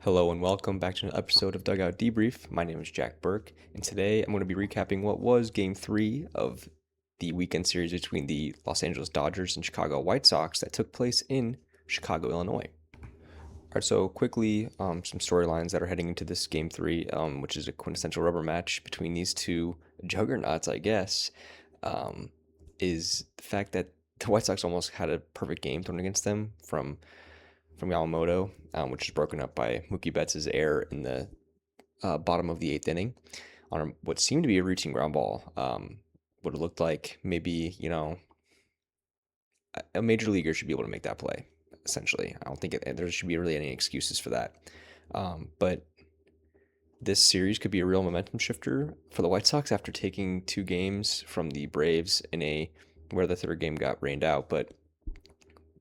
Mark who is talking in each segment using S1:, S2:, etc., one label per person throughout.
S1: Hello and welcome back to an episode of Dugout Debrief. My name is Jack Burke, and today I'm going to be recapping what was Game 3 of the weekend series between the Los Angeles Dodgers and Chicago White Sox that took place in Chicago, Illinois. All right, so quickly, some storylines that are heading into this Game 3, which is a quintessential rubber match between these two juggernauts, I guess, um, is the fact that the White Sox almost had a perfect game thrown against them from Yamamoto, which is broken up by Mookie Betts' error in the bottom of the eighth inning on what seemed to be a routine ground ball. What it looked like maybe, a major leaguer should be able to make that play, essentially. I don't think there should be really any excuses for that. But this series could be a real momentum shifter for the White Sox after taking two games from the Braves in a where the third game got rained out, but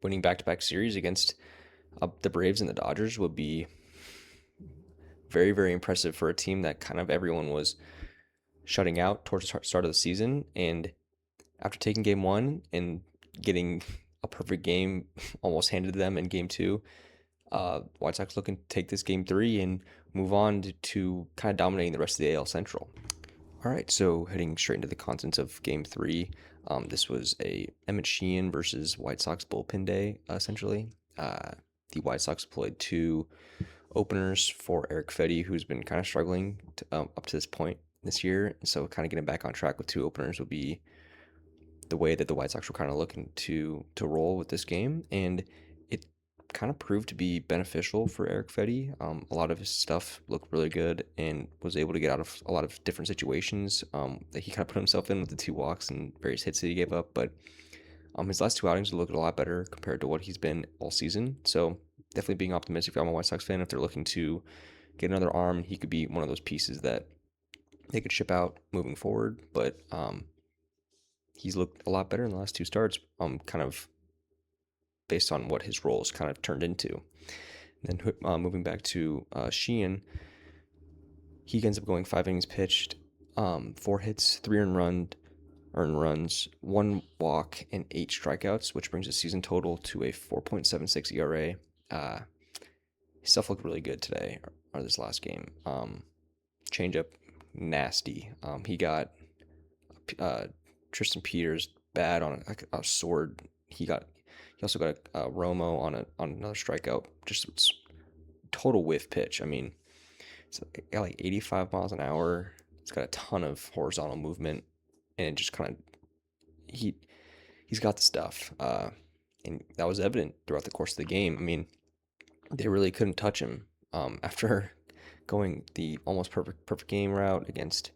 S1: winning back-to-back series against the Braves and the Dodgers would be very, very impressive for a team that kind of everyone was shutting out towards the start of the season. And after taking game one and getting a perfect game almost handed to them in game two, White Sox looking to take this game three and move on to kind of dominating the rest of the AL Central. All right, so heading straight into the contents of game three, this was a Emmett Sheehan versus White Sox bullpen day, essentially. The White Sox employed two openers for Eric Fedde, who's been kind of struggling up to this point this year. So kind of getting back on track with two openers would be the way that the White Sox were kind of looking to roll with this game, and it kind of proved to be beneficial for Eric Fedde. A lot of his stuff looked really good and was able to get out of a lot of different situations that he kind of put himself in with the two walks and various hits that he gave up. But his last two outings looked a lot better compared to what he's been all season. So definitely being optimistic if I'm a White Sox fan. If they're looking to get another arm, he could be one of those pieces that they could ship out moving forward. But he's looked a lot better in the last two starts, kind of based on what his roles kind of turned into. And then moving back to Sheehan, he ends up going 5 innings pitched, 4 hits, 3 earned runs, 1 walk, and 8 strikeouts, which brings his season total to a 4.76 ERA. His stuff looked really good today, or this last game. Changeup, nasty. He got Tristan Peters bad on a sword. He also got a Romo on another strikeout. Just total whiff pitch. I mean, it's got like 85 miles an hour. It's got a ton of horizontal movement, and it just kind of he's got the stuff. And that was evident throughout the course of the game. I mean, they really couldn't touch him after going the almost perfect game route against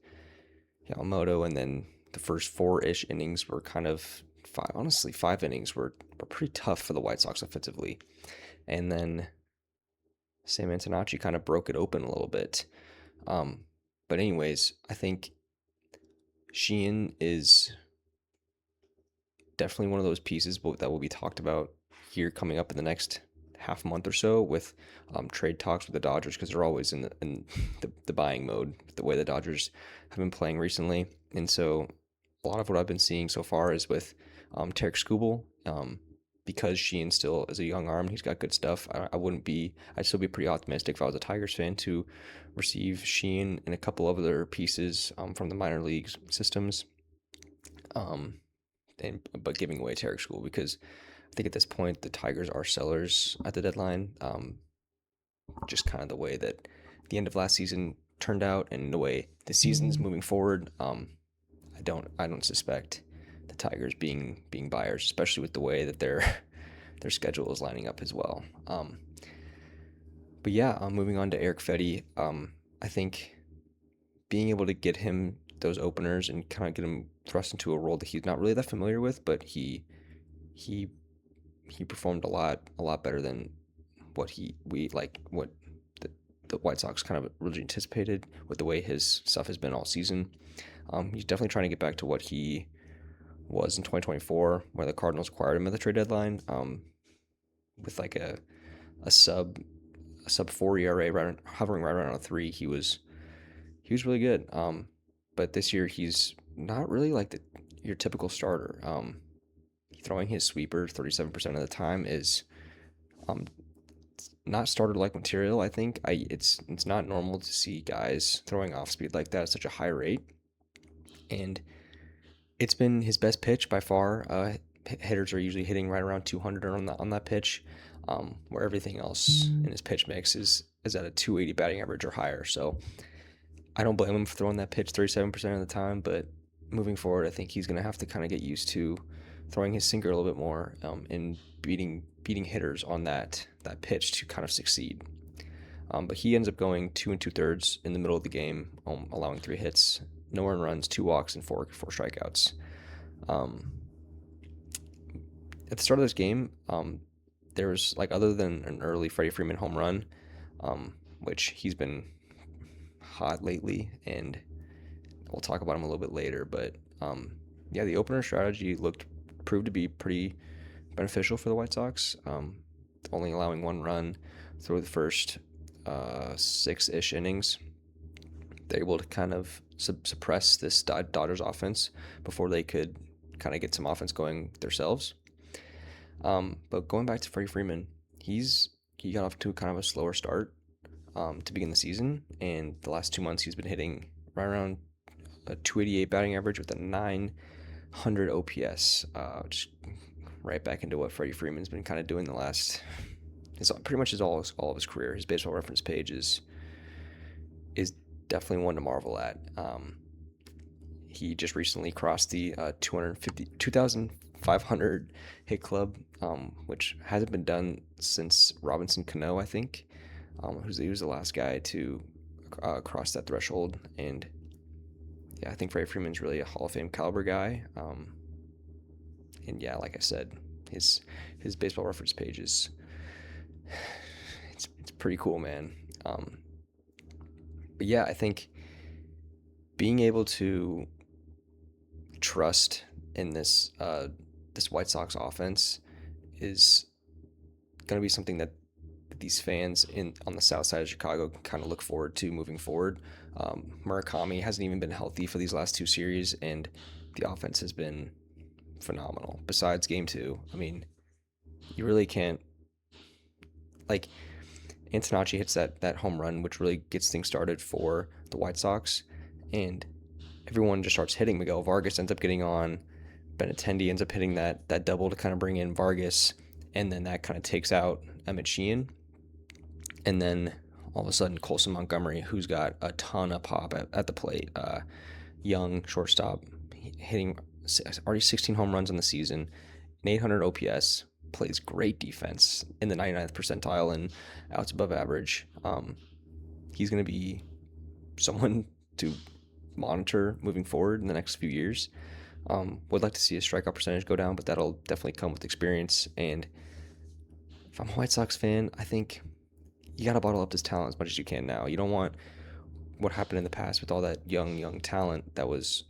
S1: Yamamoto, and then the first 4-ish innings were kind of honestly 5 innings were pretty tough for the White Sox offensively, and then Sam Antonacci kind of broke it open a little bit. But anyways, I think Sheehan is definitely one of those pieces that will be talked about here coming up in the next half month or so with trade talks with the Dodgers, because they're always in the buying mode with the way the Dodgers have been playing recently. And so a lot of what I've been seeing so far is with Tarek Skubal, because Sheehan still is a young arm, he's got good stuff. I'd still be pretty optimistic if I was a Tigers fan to receive Sheehan and a couple of other pieces from the minor leagues systems, but giving away Tarek Skubal, because I think at this point the Tigers are sellers at the deadline. Just kind of the way that the end of last season turned out and the way the season's moving forward. I don't suspect the Tigers being buyers, especially with the way that their schedule is lining up as well. But yeah, moving on to Eric Fedde, I think being able to get him those openers and kind of get him thrust into a role that he's not really that familiar with, but he performed a lot better than what the White Sox kind of really anticipated with the way his stuff has been all season. He's definitely trying to get back to what he was in 2024, where the Cardinals acquired him at the trade deadline, with like a sub 4 ERA, hovering right around a 3. He was really good. But this year he's not really like your typical starter. Throwing his sweeper 37% of the time is not starter like material. I think it's not normal to see guys throwing off speed like that at such a high rate, and it's been his best pitch by far. Hitters are usually hitting right around 200 on that pitch, where everything else in his pitch mix is at a 280 batting average or higher. So I don't blame him for throwing that pitch 37% of the time, but moving forward, I think he's going to have to kind of get used to throwing his sinker a little bit more, and beating hitters on that pitch to kind of succeed. But he ends up going 2 2/3 in the middle of the game, allowing 3 hits, no earned runs, 2 walks, and four strikeouts. At the start of this game, there was, like, other than an early Freddie Freeman home run, which he's been hot lately, and we'll talk about him a little bit later. But yeah, the opener strategy proved to be pretty beneficial for the White Sox. Only allowing 1 run through the first 6-ish innings. They're able to kind of suppress this Dodgers offense before they could kind of get some offense going themselves. But going back to Freddie Freeman, he got off to kind of a slower start to begin the season, and the last 2 months he's been hitting right around a 288 batting average with a 900 OPS, just right back into what Freddie Freeman's been kind of doing the last, pretty much all of his career. His baseball reference page is definitely one to marvel at. He just recently crossed the 2,500 hit club, which hasn't been done since Robinson Cano, I think. He was the last guy to cross that threshold. And yeah, I think Freddie Freeman's really a Hall of Fame caliber guy. And yeah, like I said, his baseball reference page is it's pretty cool, man. But yeah, I think being able to trust in this White Sox offense is going to be something that these fans on the south side of Chicago can kind of look forward to moving forward. Murakami hasn't even been healthy for these last 2 series, and the offense has been phenomenal. Besides Game 2, I mean, you really can't, like, Antonacci hits that home run, which really gets things started for the White Sox, and everyone just starts hitting. Miguel Vargas ends up getting on. Benintendi ends up hitting that double to kind of bring in Vargas, and then that kind of takes out Emmett Sheehan. And then all of a sudden, Colson Montgomery, who's got a ton of pop at the plate, young shortstop, hitting already 16 home runs in the season, an 800 OPS, plays great defense in the 99th percentile and outs above average. He's going to be someone to monitor moving forward in the next few years. Would like to see his strikeout percentage go down, but that'll definitely come with experience. And if I'm a White Sox fan, I think you got to bottle up this talent as much as you can now. You don't want what happened in the past with all that young talent that was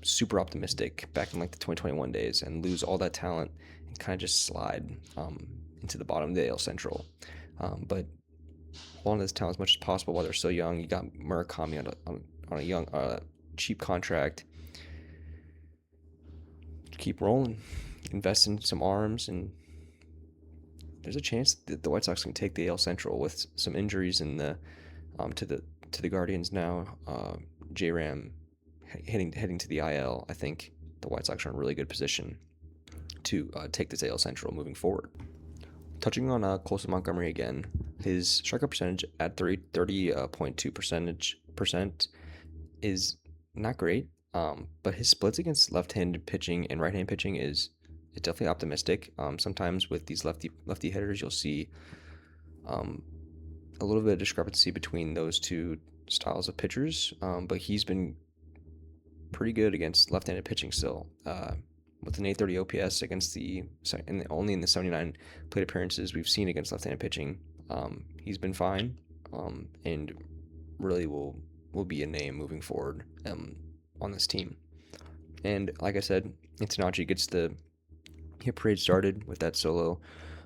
S1: super optimistic back in like the 2021 days, and lose all that talent and kind of just slide into the bottom of the AL Central. But hold on to this talent as much as possible while they're so young. You got Murakami on a young, cheap contract. Keep rolling, invest in some arms, and there's a chance that the White Sox can take the AL Central with some injuries in the to the Guardians now. J-Ram heading to the IL. I think the White Sox are in a really good position to take this AL Central moving forward. Touching on Colson Montgomery again, his strikeout percentage at 30.2% is not great, but his splits against left-handed pitching and right-handed pitching is definitely optimistic. Sometimes with these lefty hitters, you'll see a little bit of discrepancy between those two styles of pitchers, but he's been pretty good against left-handed pitching still. With an 830 OPS against only in the 79 plate appearances we've seen against left-handed pitching, he's been fine, and really will be a name moving forward on this team. And like I said, Antonacci gets the hit parade started with that solo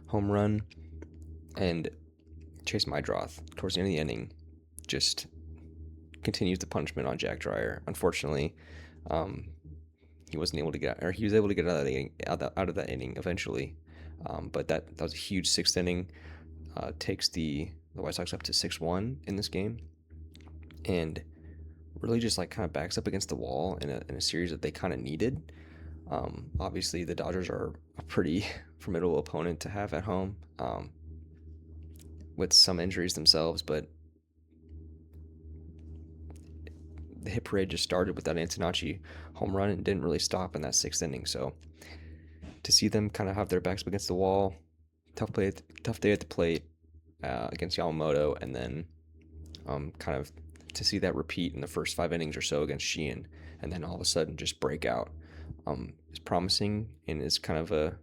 S1: home run, and Chase Mydroth towards the end of the inning just continues the punishment on Jack Dreyer. Unfortunately, he was able to get out of that inning eventually. But that was a huge 6th inning takes the White Sox up to 6-1 in this game, and really just like kind of backs up against the wall in a series that they kind of needed. Obviously, the Dodgers are a pretty formidable opponent to have at home, with some injuries themselves, but the hit parade just started with that Antonacci home run and didn't really stop in that 6th inning. So to see them kind of have their backs against the wall, tough day at the plate against Yamamoto, and then kind of to see that repeat in the first 5 innings or so against Sheehan, and then all of a sudden just break out, is promising and is kind of a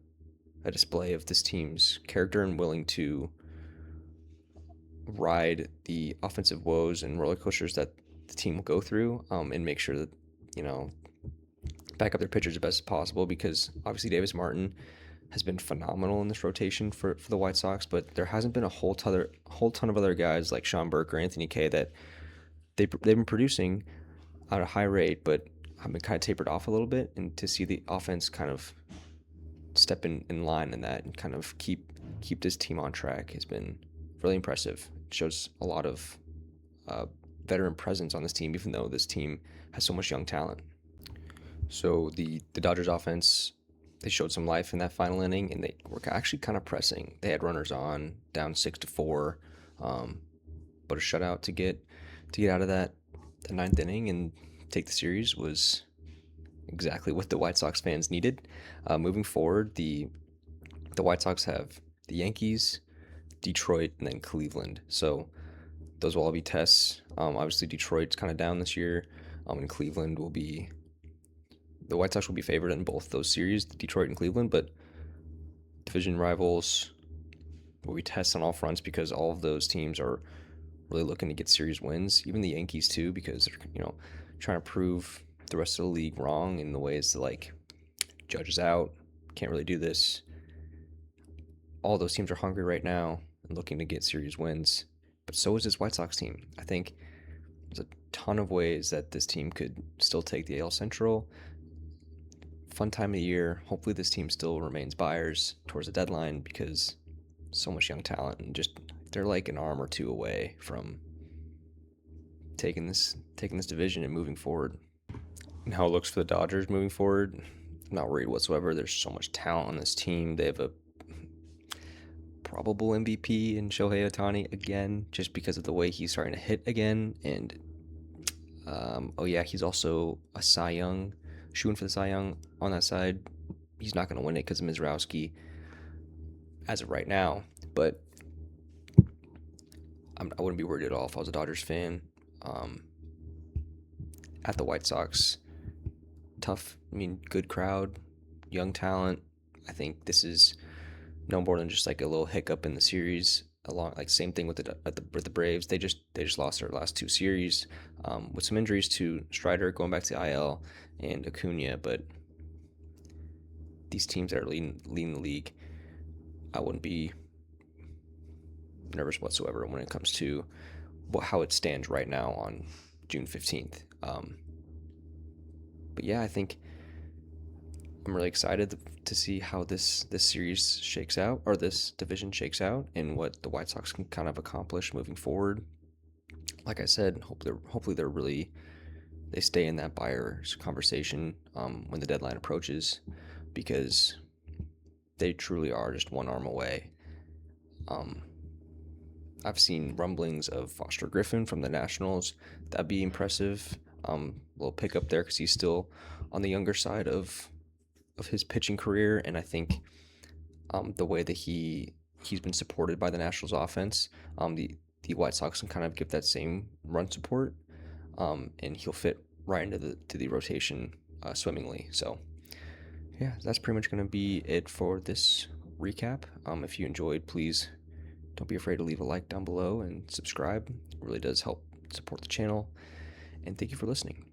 S1: display of this team's character and willing to ride the offensive woes and roller coasters that the team will go through, and make sure that, back up their pitchers as best as possible, because obviously Davis Martin has been phenomenal in this rotation for the White Sox, but there hasn't been a whole ton of other guys like Sean Burke or Anthony Kay that they've been producing at a high rate, but have been kind of tapered off a little bit. And to see the offense kind of step in line in that and kind of keep this team on track has been really impressive. It shows a lot of veteran presence on this team, even though this team has so much young talent. So the Dodgers offense, they showed some life in that final inning, and they were actually kind of pressing. They had runners on, down 6-4, but a shutout to get out of the 9th inning and take the series was exactly what the White Sox fans needed. Moving forward, the White Sox have the Yankees, Detroit, and then Cleveland. So those will all be tests. Obviously, Detroit's kind of down this year, and Cleveland will be. The White Sox will be favored in both those series, Detroit and Cleveland, but division rivals will be tests on all fronts, because all of those teams are really looking to get series wins. Even the Yankees too, because they're trying to prove the rest of the league wrong in the ways that, like, Judge is out, can't really do this. All those teams are hungry right now and looking to get series wins, but so is this White Sox team. I think there's a ton of ways that this team could still take the AL Central. Fun time of the year. Hopefully this team still remains buyers towards the deadline, because so much young talent, and just they're like an arm or two away from taking this division and moving forward. And how it looks for the Dodgers moving forward, I'm not worried whatsoever. There's so much talent on this team. They have a probable MVP in Shohei Ohtani again, just because of the way he's starting to hit again. And he's also a Cy Young, shooting for the Cy Young on that side. He's not going to win it because of Mizrowski as of right now, but I wouldn't be worried at all if I was a Dodgers fan. At the White Sox, good crowd, young talent. I think this is no more than just like a little hiccup in the series. Same thing with the Braves. They just lost their last 2 series, with some injuries to Strider going back to IL and Acuna. But these teams that are leading the league, I wouldn't be nervous whatsoever when it comes to how it stands right now on June 15th. But yeah, I think I'm really excited to see how this series shakes out, or this division shakes out, and what the White Sox can kind of accomplish moving forward. Like I said, hopefully they stay in that buyer's conversation when the deadline approaches, because they truly are just one arm away. I've seen rumblings of Foster Griffin from the Nationals. That'd be impressive. Little pickup there, because he's still on the younger side of his pitching career, and I think the way that he's been supported by the Nationals offense, the White Sox can kind of give that same run support, and he'll fit right into the rotation swimmingly. So yeah, that's pretty much going to be it for this recap. If you enjoyed, please don't be afraid to leave a like down below and subscribe. It really does help support the channel. And thank you for listening.